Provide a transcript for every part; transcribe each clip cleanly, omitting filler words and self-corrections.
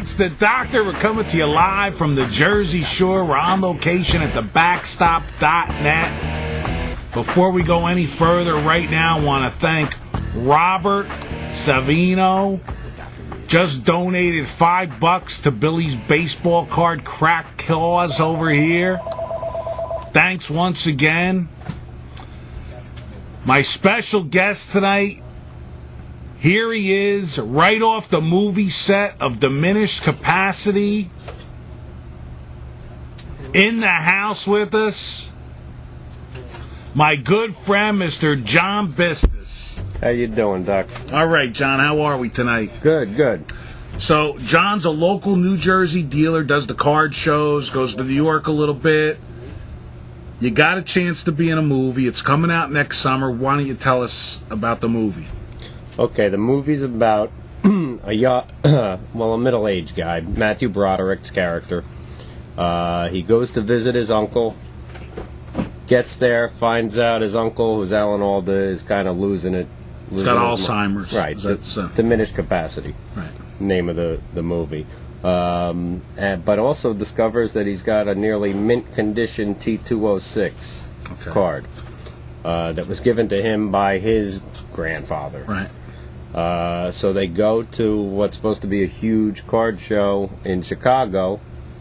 it's the Doctor. We're coming to you live from the Jersey Shore. We're on location at the backstop.net. Before we go any further, right now, I want to thank Robert Savino. Just donated $5 to Billy's baseball card crack cause over here. Thanks once again. My special guest tonight, here he is, right off the movie set of Diminished Capacity, in the house with us, my good friend, Mr. John Bistis. How you doing, Doc? All right, John, how are we tonight? Good, good. So, John's a local New Jersey dealer, does the card shows, goes to New York a little bit. You got a chance to be in a movie. It's coming out next summer. Why don't you tell us about the movie? Okay, the movie's about a middle-aged guy, Matthew Broderick's character. He goes to visit his uncle, gets there, finds out his uncle, who's Alda, is kind of losing it. He's got Alzheimer's. Right, Diminished Capacity. Right. Name of the movie. But also discovers that he's got a nearly mint condition T206 card that was given to him by his grandfather. Right. So they go to what's supposed to be a huge card show in Chicago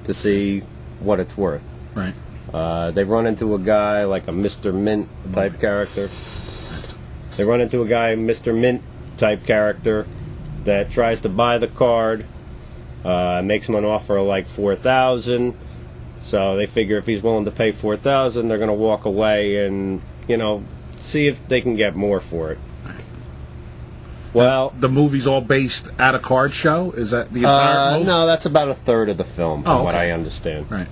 to see what it's worth. Right. They run into a guy like a Mr. Mint type character. They run into a guy, Mr. Mint type character, that tries to buy the card. Makes him an offer of like $4,000. So they figure if he's willing to pay $4,000, they're going to walk away and, see if they can get more for it. Well, the movie's all based at a card show? Is that the entire movie? No, that's about a third of the film, from what I understand. Right.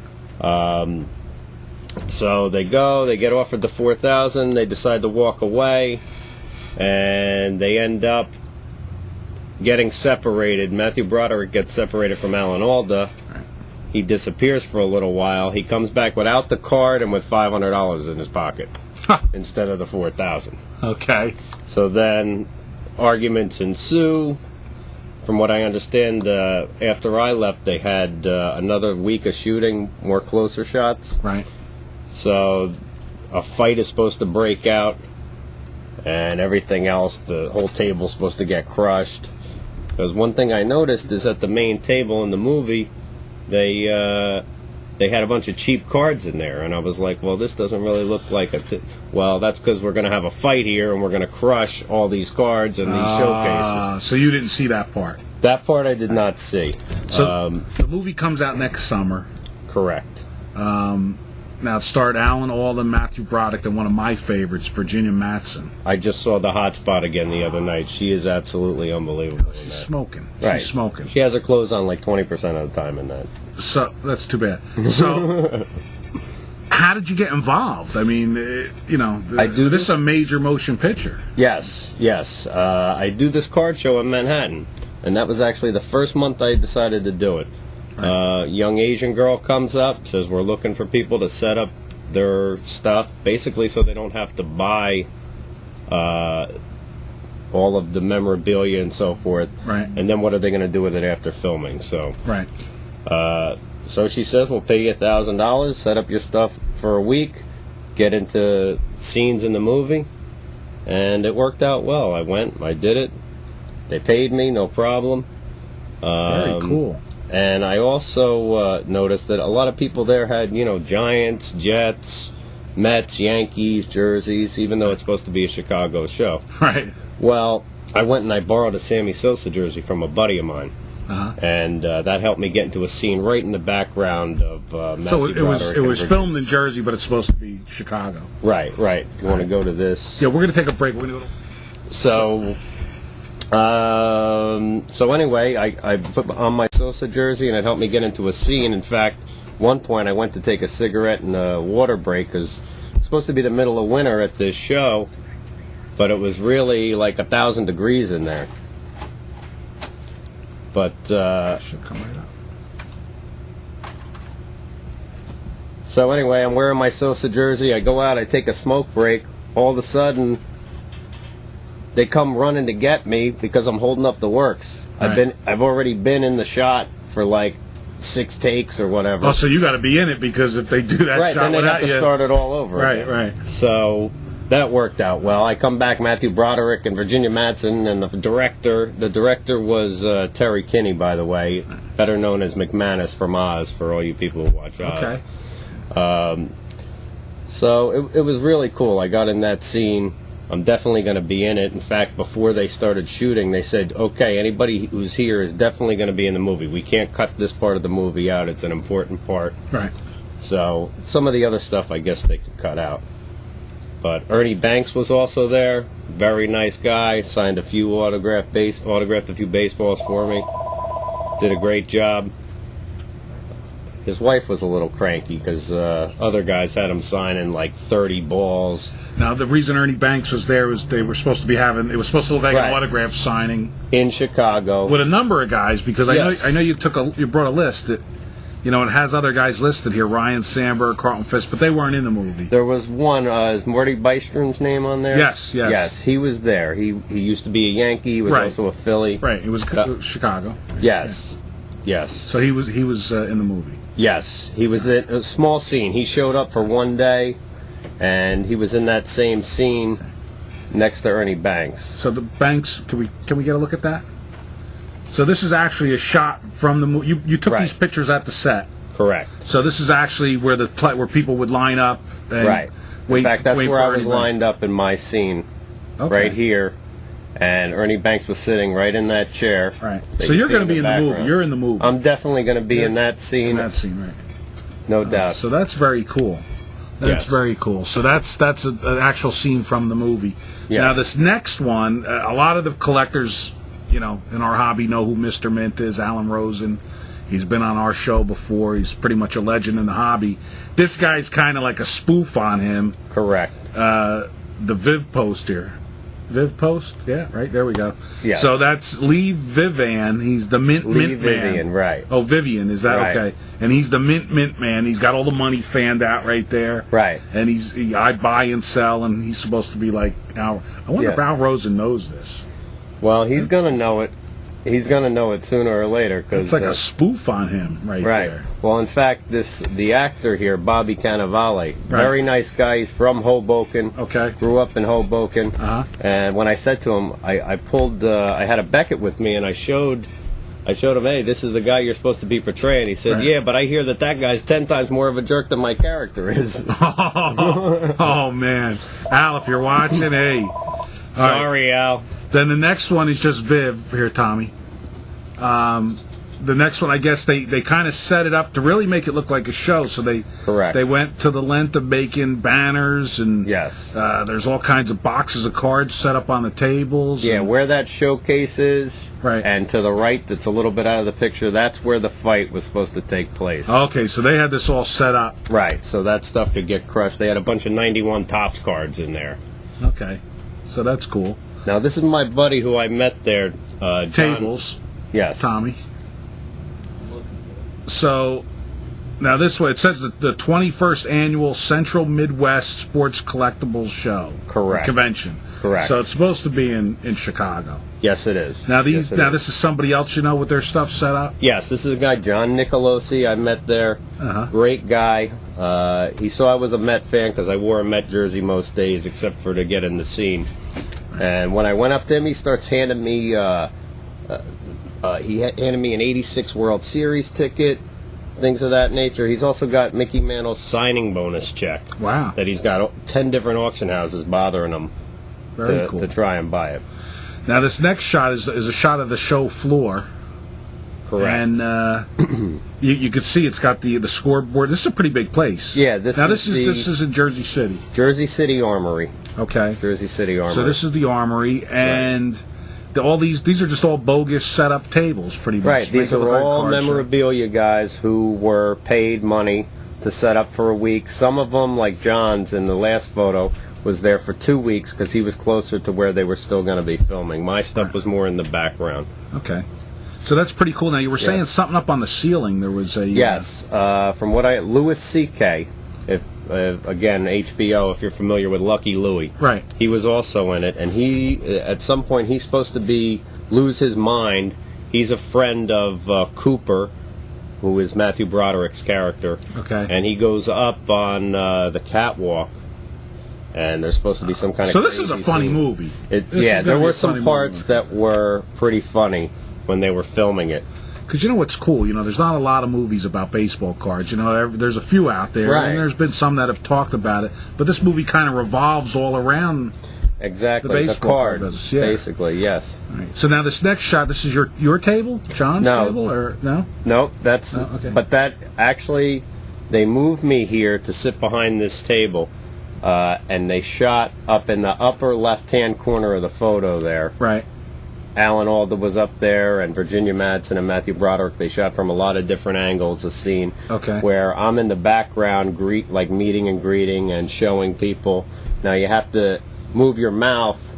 So they go, they get offered the $4,000, they decide to walk away, and they end up getting separated. Matthew Broderick gets separated from Alda. Right. He disappears for a little while. He comes back without the card and with $500 in his pocket instead of the $4,000. Okay. So then arguments ensue. From what I understand, after I left, they had another week of shooting, more closer shots. Right. So a fight is supposed to break out and everything else. The whole table's supposed to get crushed. Because one thing I noticed is at the main table in the movie, they had a bunch of cheap cards in there, and I was like, well, this doesn't really look like well, that's because we're going to have a fight here, and we're going to crush all these cards and these showcases. So you didn't see that part? That part I did not see. So the movie comes out next summer. Correct. Now, it starred Alda, Matthew Broderick, and one of my favorites, Virginia Madsen. I just saw The Hot Spot again the other night. She is absolutely unbelievable. She's smoking. Right. She's smoking. She has her clothes on like 20% of the time in that. So that's too bad. So, how did you get involved? I mean, this is a major motion picture. Yes. I do this card show in Manhattan, and that was actually the first month I decided to do it. Right. Young Asian girl comes up, says we're looking for people to set up their stuff, basically so they don't have to buy all of the memorabilia and so forth. Right. And then what are they going to do with it after filming? So. Right. So she says, we'll pay you $1,000, set up your stuff for a week, get into scenes in the movie, and it worked out well. I went, I did it. They paid me, no problem. Very cool. And I also noticed that a lot of people there had, Giants, Jets, Mets, Yankees, jerseys, even though it's supposed to be a Chicago show. Right. Well, I went and I borrowed a Sammy Sosa jersey from a buddy of mine. And that helped me get into a scene right in the background of Matthew Broderick. So it was filmed in Jersey, but it's supposed to be Chicago. Right. You want to go to this? Yeah, we're going to take a break. We're going to go So anyway, I put on my Sosa jersey, and it helped me get into a scene. In fact, one point I went to take a cigarette and a water break, because it's supposed to be the middle of winter at this show, but it was really like 1,000 degrees in there. But should come right up. So anyway, I'm wearing my Sosa jersey. I go out, I take a smoke break. All of a sudden, they come running to get me because I'm holding up the works. Right. I've already been in the shot for like 6 takes or whatever. Oh, so you got to be in it, because if they do that Right, shot then they without have to you, start it all over right, again. right. So that worked out well. I come back, Matthew Broderick and Virginia Madsen, and the director was Terry Kinney, by the way, better known as McManus from Oz, for all you people who watch Oz. Okay. So it was really cool. I got in that scene. I'm definitely going to be in it. In fact, before they started shooting, they said, okay, anybody who's here is definitely going to be in the movie. We can't cut this part of the movie out. It's an important part. Right. So some of the other stuff, I guess they could cut out. But Ernie Banks was also there. Very nice guy. Signed a few autographed a few baseballs for me. Did a great job. His wife was a little cranky because other guys had him signing like 30 balls. Now, the reason Ernie Banks was there was they were supposed to be having, it was supposed to look like Right. an autograph signing In Chicago. with a number of guys, because Yes. I know you brought a list that, you know, it has other guys listed here, Ryan Sandberg, Carlton Fisk, but they weren't in the movie. There was one, is Marty Bystrom's name on there? Yes. Yes, he was there. He used to be a Yankee. He was Right. also a Philly. Right, it was Chicago. Yes. Yes. So he was in the movie. Yes. He was in a small scene. He showed up for one day, and he was in that same scene next to Ernie Banks. So the Banks, can we get a look at that? So this is actually a shot from the movie. You took Right. these pictures at the set. Correct. So this is actually where where people would line up and Right. wait. In fact, that's wait where for I was Ernie lined up in my scene, Okay. right here, and Ernie Banks was sitting right in that chair. Right. that So you you're see going to be in the movie. background. You're in the movie. I'm definitely going to be in that scene, in that scene, right? no doubt. So that's very cool. That's Yes. very cool. So that's an actual scene from the movie. Yes. Now this next one, a lot of the collectors, you know, in our hobby know who Mr. Mint is, Alan Rosen. He's been on our show before. He's pretty much a legend in the hobby. This guy's kind of like a spoof on him. Correct. The Viv post here. Viv post? Yeah, right, there we go. Yes. So that's Lee Vivian. He's the Mint Lee Man. Vivian, right. Oh, Vivian, is that Right. okay? And he's the Mint Man. He's got all the money fanned out right there. Right. And I buy and sell, and he's supposed to be like Al. I wonder if Yes. Al Rosen knows this. Well, he's going to know it. He's going to know it sooner or later. Cause, It's like a spoof on him right there. Well, in fact, the actor here, Bobby Cannavale, very nice guy. He's from Hoboken. Okay. Grew up in Hoboken. Uh-huh. And when I said to him, I pulled, I had a Beckett with me, and I showed him, hey, this is the guy you're supposed to be portraying. He said, Right. yeah, but I hear that guy's 10 times more of a jerk than my character is. Oh, man. Al, if you're watching, hey. All right. Sorry, Al. Then the next one is just Viv. Here, Tommy. The next one, I guess they kind of set it up to really make it look like a show. So Correct. they went to the length of making banners, and Yes. there's all kinds of boxes of cards set up on the tables. Yeah, and- where that showcase is, Right. and to the right, that's a little bit out of the picture, that's where the fight was supposed to take place. Okay, so they had this all set up. Right, so that stuff could get crushed. They had a bunch of 91 Topps cards in there. Okay, so that's cool. Now, this is my buddy who I met there, John. Tables, Yes. Tommy. So now this way, it says that the 21st annual Central Midwest Sports Collectibles Show. Correct. Convention. Correct. So it's supposed to be in Chicago. Yes, it is. Now Yes, it is. this is somebody else you know with their stuff set up? Yes, this is a guy, John Nicolosi, I met there. Uh-huh. Great guy. He saw I was a Met fan because I wore a Met jersey most days except for to get in the scene. And when I went up to him, he starts handing me, handed me an '86 World Series ticket, things of that nature. He's also got Mickey Mantle's signing bonus check. Wow. That he's got 10 different auction houses bothering him Very cool. to try and buy it. Now this next shot is a shot of the show floor. Correct. And you can see it's got the scoreboard. This is a pretty big place. Yeah, this is in Jersey City. Jersey City Armory. Okay. Jersey City Armory. So this is the Armory, and all these are just all bogus set up tables, pretty much. Right, these Make it look are like a all card show. memorabilia guys who were paid money to set up for a week. Some of them, like John's in the last photo, was there for 2 weeks because he was closer to where they were still going to be filming. My stuff was more in the background. Okay. So that's pretty cool. Now, you were saying something up on the ceiling. There was a... Yes, from what Louis C.K., again, HBO, if you're familiar with Lucky Louie. Right. He was also in it, and he, at some point, he's supposed to lose his mind. He's a friend of Cooper, who is Matthew Broderick's character. Okay. And he goes up on the catwalk, and there's supposed to be some kind of So this is a funny scene. movie. Yeah, there were some parts that were pretty funny when they were filming it. Because you know what's cool? You know, there's not a lot of movies about baseball cards. You know, there's a few out there, Right. and there's been some that have talked about it. But this movie kind of revolves all around Exactly, the baseball card, business. Yeah. basically, yes. All right. So now this next shot, this is your table, John's No. table, or no? No, that's. Oh, okay. But that actually, they moved me here to sit behind this table, and they shot up in the upper left-hand corner of the photo there. Right. Alan Alda was up there, and Virginia Madsen and Matthew Broderick. They shot from a lot of different angles, a scene Okay. where I'm in the background, like meeting and greeting and showing people. Now you have to move your mouth,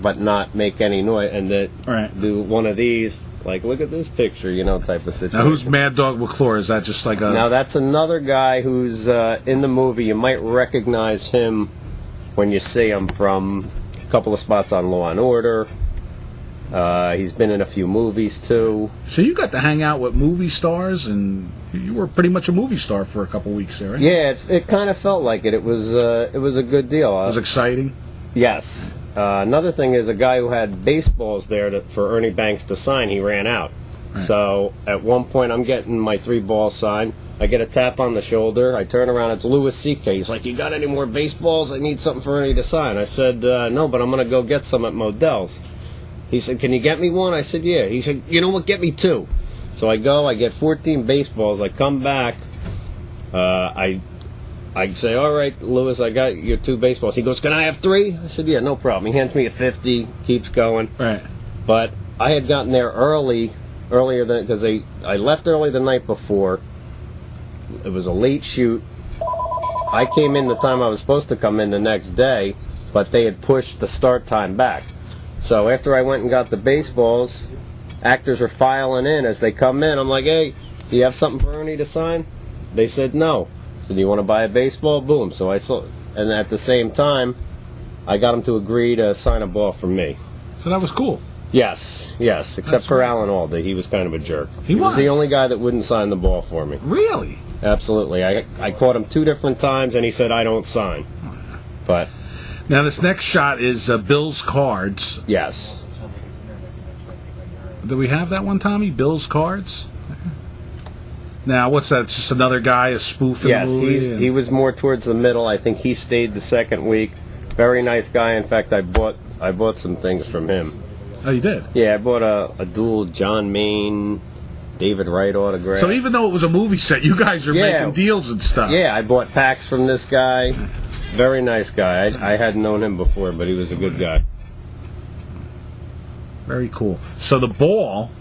but not make any noise, and Right. do one of these, like look at this picture, type of situation. Now who's Mad Dog McClure? Is that just like a? Now that's another guy who's in the movie. You might recognize him when you see him from a couple of spots on Law and Order. He's been in a few movies too. So you got to hang out with movie stars, and you were pretty much a movie star for a couple weeks there, right? Yeah, it kind of felt like it. It was a good deal. It was exciting. Yes. Another thing is a guy who had baseballs there for Ernie Banks to sign. He ran out. Right. So at one point, I'm getting my 3-ball signed. I get a tap on the shoulder. I turn around. It's Louis C.K. He's like, "You got any more baseballs? I need something for Ernie to sign." I said, "No, but I'm going to go get some at Modell's." He said, "Can you get me one?" I said, "Yeah." He said, "You know what? Get me 2." So I go. I get 14 baseballs. I come back. I say, "All right, Louis, I got your 2 baseballs." He goes, "Can I have 3?" I said, "Yeah, no problem." He hands me a 50. Keeps going. Right. But I had gotten there earlier than, because I left early the night before. It was a late shoot. I came in the time I was supposed to come in the next day, but they had pushed the start time back. So after I went and got the baseballs, actors are filing in. As they come in, I'm like, "Hey, do you have something for Ernie to sign?" They said no. So do you want to buy a baseball? Boom. So I saw, and at the same time, I got him to agree to sign a ball for me. So that was cool. Yes, except That's for right. Alan Alda. He was kind of a jerk. He was? the only guy that wouldn't sign the ball for me. Really? Absolutely. I caught him 2 different times, and he said, "I don't sign." But, Now this next shot is Bill's cards. yes. Do we have that one, Tommy? Bill's cards? Now, what's that? It's just another guy, a spoof in Yes, the movie? he was more towards the middle. I think he stayed the second week. Very nice guy. In fact, I bought some things from him. Oh, you did? Yeah, I bought a dual John Mayne, David Wright autograph. So even though it was a movie set, you guys are Yeah. making deals and stuff. Yeah, I bought packs from this guy. Very nice guy. I hadn't known him before, but he was a good guy. Very cool. So the ball,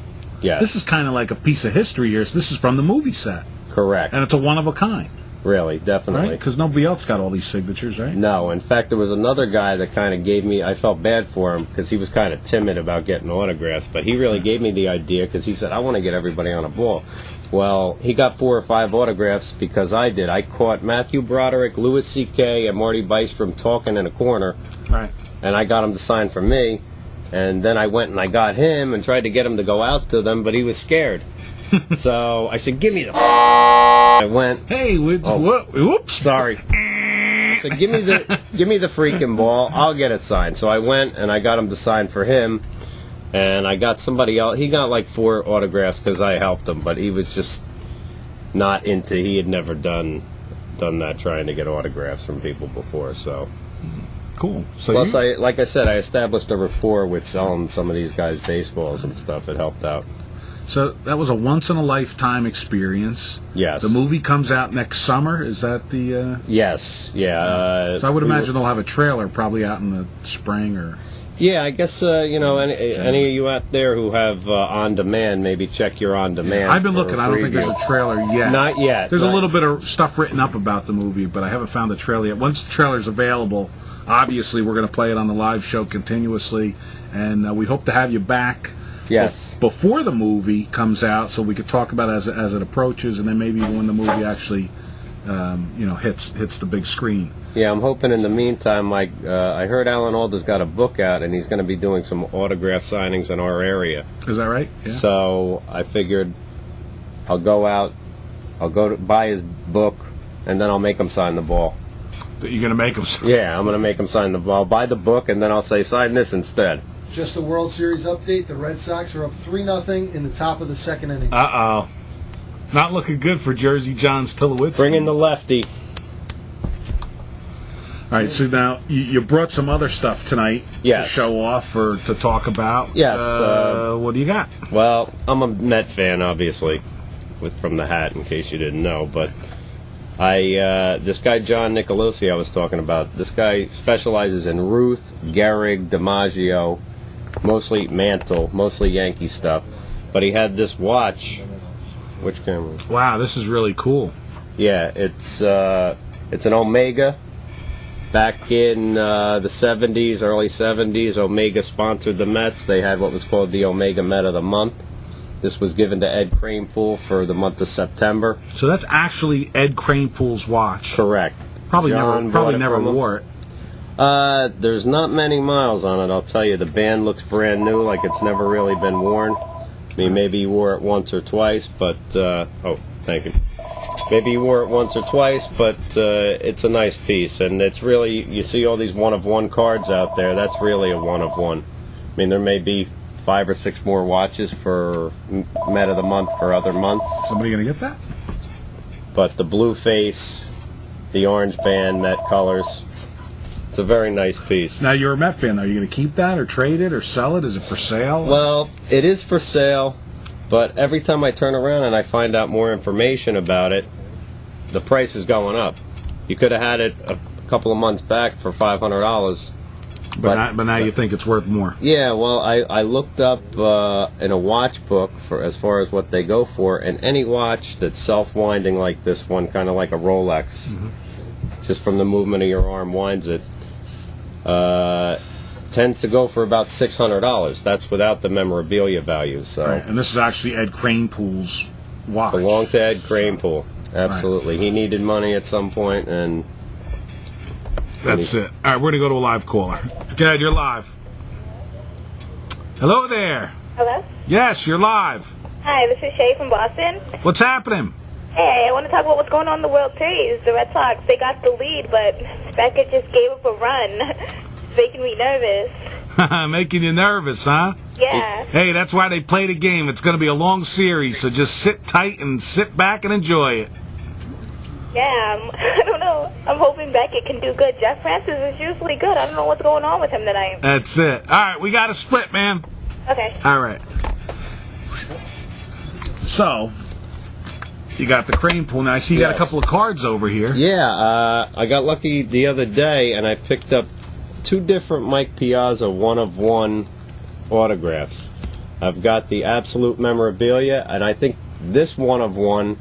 Yes. this is kind of like a piece of history here. So this is from the movie set. Correct. And it's a one of a kind, Really, definitely. right? Because nobody else got all these signatures, right? No, in fact, there was another guy that kind of gave me, I felt bad for him because he was kind of timid about getting autographs, but he really gave me the idea because he said, "I want to get everybody on a ball." Well, he got 4 or 5 autographs because I did. I caught Matthew Broderick, Louis C.K., and Marty Bystrom talking in a corner, Right. and I got him to sign for me. And then I went and I got him and tried to get him to go out to them, but he was scared. So I said, "Give me the." I went. Hey, whoops. Sorry. I said, give me the freaking ball. I'll get it signed. So I went and I got him to sign for him, and I got somebody else. He got like 4 autographs because I helped him, but he was just not into. He had never done that, trying to get autographs from people before. So Cool. So plus, like I said, I established a rapport with selling some of these guys baseballs and stuff. It helped out. So that was a once-in-a-lifetime experience. Yes. The movie comes out next summer. Is that the... Yes. Yeah. So I would imagine they'll have a trailer probably out in the spring or... Yeah, I guess, any of you out there who have on-demand, maybe check your on-demand. I've been looking. I don't think there's a trailer yet. Not yet. There's a little bit of stuff written up about the movie, but I haven't found the trailer yet. Once the trailer's available, obviously we're going to play it on the live show continuously, and we hope to have you back. Yes. Before the movie comes out, so we could talk about it as it approaches, and then maybe when the movie actually hits the big screen. Yeah, I'm hoping in the meantime, I heard Alan Alda's got a book out, and he's going to be doing some autograph signings in our area. Is that right? Yeah. So I figured I'll go to buy his book, and then I'll make him sign the ball. You're going to make him sign? Yeah, I'm going to make him sign the ball. I'll buy the book, and then I'll say, sign this instead. Just a World Series update. The Red Sox are up 3-0 in the top of the second inning. Uh-oh. Not looking good for Jersey John's Tulowitzki. Bring in the lefty. All right, so now you brought some other stuff tonight to show off or to talk about. Yes. What do you got? Well, I'm a Met fan, obviously, from the hat, in case you didn't know. But this guy John Nicolosi I was talking about, this guy specializes in Ruth, Gehrig, DiMaggio, mostly Mantle, mostly Yankee stuff. But he had this watch. Which camera? Wow, this is really cool. Yeah, it's an Omega. Back in the 70s, early 70s, Omega sponsored the Mets. They had what was called the Omega Met of the Month. This was given to Ed Kranepool for the month of September. So that's actually Ed Kranepool's watch. Correct. Probably never wore it. There's not many miles on it, I'll tell you. The band looks brand new, like it's never really been worn. I mean, maybe he wore it once or twice, but... oh, thank you. Maybe you wore it once or twice, but it's a nice piece, and it's really, you see all these one-of-one cards out there, that's really a one-of-one. I mean, there may be 5 or 6 more watches for Met of the Month for other months. Somebody gonna get that? But the blue face, the orange band, Met colors, it's a very nice piece. Now, you're a Met fan. Are you gonna keep that, or trade it, or sell it? Is it for sale? Well, it is for sale, but every time I turn around and I find out more information about it, the price is going up. You could have had it a couple of months back for $500. But now you think it's worth more. Yeah, well, I looked up in a watch book for as far as what they go for, and any watch that's self-winding like this one, kind of like a Rolex, just from the movement of your arm winds it, tends to go for about $600. That's without the memorabilia value. So. Right. And this is actually Ed Kranepool's watch. Belonged to Ed Kranepool. Absolutely. Right. He needed money at some point, and... That's it. All right, we're going to go to a live caller. Dad, you're live. Hello there. Hello? Yes, you're live. Hi, this is Shay from Boston. What's happening? Hey, I want to talk about what's going on in the World Series. The Red Sox, they got the lead, but Beckett just gave up a run. It's making me nervous. Making you nervous, huh? Yeah. Hey, that's why they play the game. It's going to be a long series, so just sit tight and sit back and enjoy it. Yeah, I don't know. I'm hoping Beckett can do good. Jeff Francis is usually good. I don't know what's going on with him tonight. That's it. All right, we got a split, man. Okay. All right. So, you got the Kranepool. Now, I see you got a couple of cards over here. Yeah, I got lucky the other day, and I picked up 2 different Mike Piazza one-of-one autographs. I've got the absolute memorabilia, and I think this one-of-one,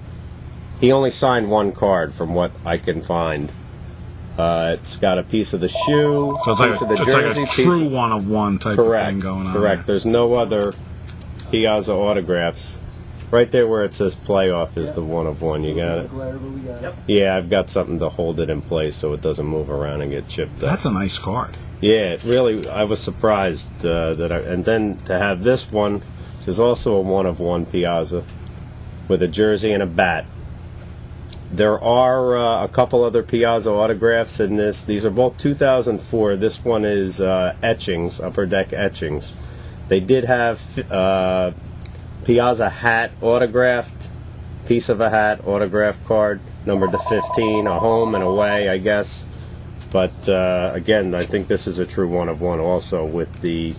he only signed 1 card from what I can find. It's got a piece of the shoe, so it's piece of the jersey. Like a true one-of-one type of thing going on. Correct. There's no other Piazza autographs. Right there where it says playoff is the one-of-one. You got it? Yep. Yeah, I've got something to hold it in place so it doesn't move around and get chipped up. That's a nice card. Yeah, it really, I was surprised and then to have this one, which is also a one-of-one Piazza, with a jersey and a bat. There are a couple other Piazza autographs in this. These are both 2004. This one is etchings, upper deck etchings. They did have Piazza hat autographed, piece of a hat, autograph card, numbered to 15, a home and away, I guess. But again, I think this is a true one-of-one also with the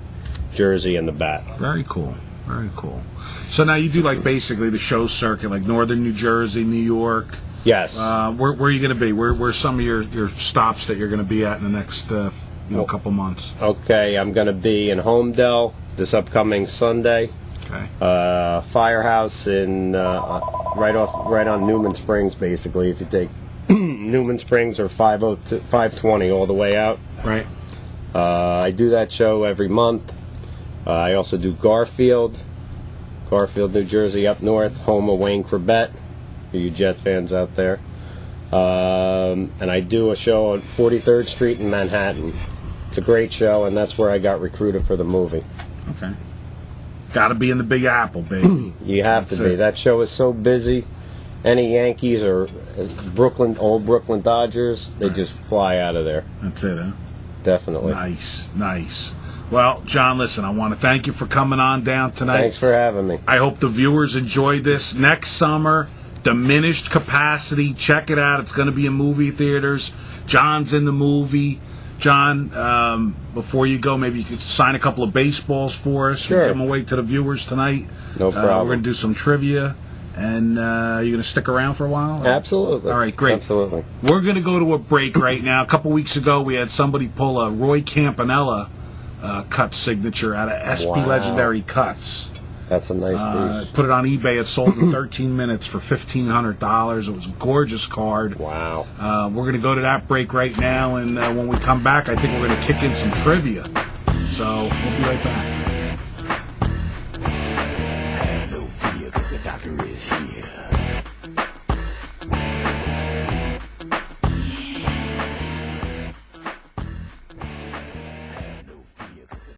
jersey and the bat. Very cool. Very cool. So now you do like basically the show circuit, like Northern New Jersey, New York. Yes. Where are you going to be? Where's some of your stops that you're going to be at in the next couple months? Okay, I'm going to be in Homedale this upcoming Sunday. Okay. Firehouse in right on Newman Springs, basically. If you take Newman Springs or 520 all the way out. Right. I do that show every month. I also do Garfield, New Jersey, up north, home of Wayne Corbett. For you Jet fans out there. And I do a show on 43rd Street in Manhattan. It's a great show, and that's where I got recruited for the movie. Okay. Got to be in the Big Apple, baby. You have That's to be. it. That show is so busy. Any Yankees or old Brooklyn Dodgers, they just fly out of there. That's it, huh? Definitely. Nice, nice. Well, John, listen, I want to thank you for coming on down tonight. Thanks for having me. I hope the viewers enjoyed this. Next summer, Diminished Capacity. Check it out. It's going to be in movie theaters. John's in the movie. John, before you go, maybe you could sign a couple of baseballs for us. Sure. Give them away to the viewers tonight. No problem. We're going to do some trivia. And you're going to stick around for a while? Absolutely. All right, great. Absolutely. We're going to go to a break right now. A couple weeks ago, we had somebody pull a Roy Campanella cut signature out of SP Wow. Legendary Cuts. That's a nice piece. Put it on eBay. It sold in 13 minutes for $1,500. It was a gorgeous card. Wow. We're going to go to that break right now, and when we come back, I think we're going to kick in some trivia. So we'll be right back. Have no fear, 'cause the doctor is here.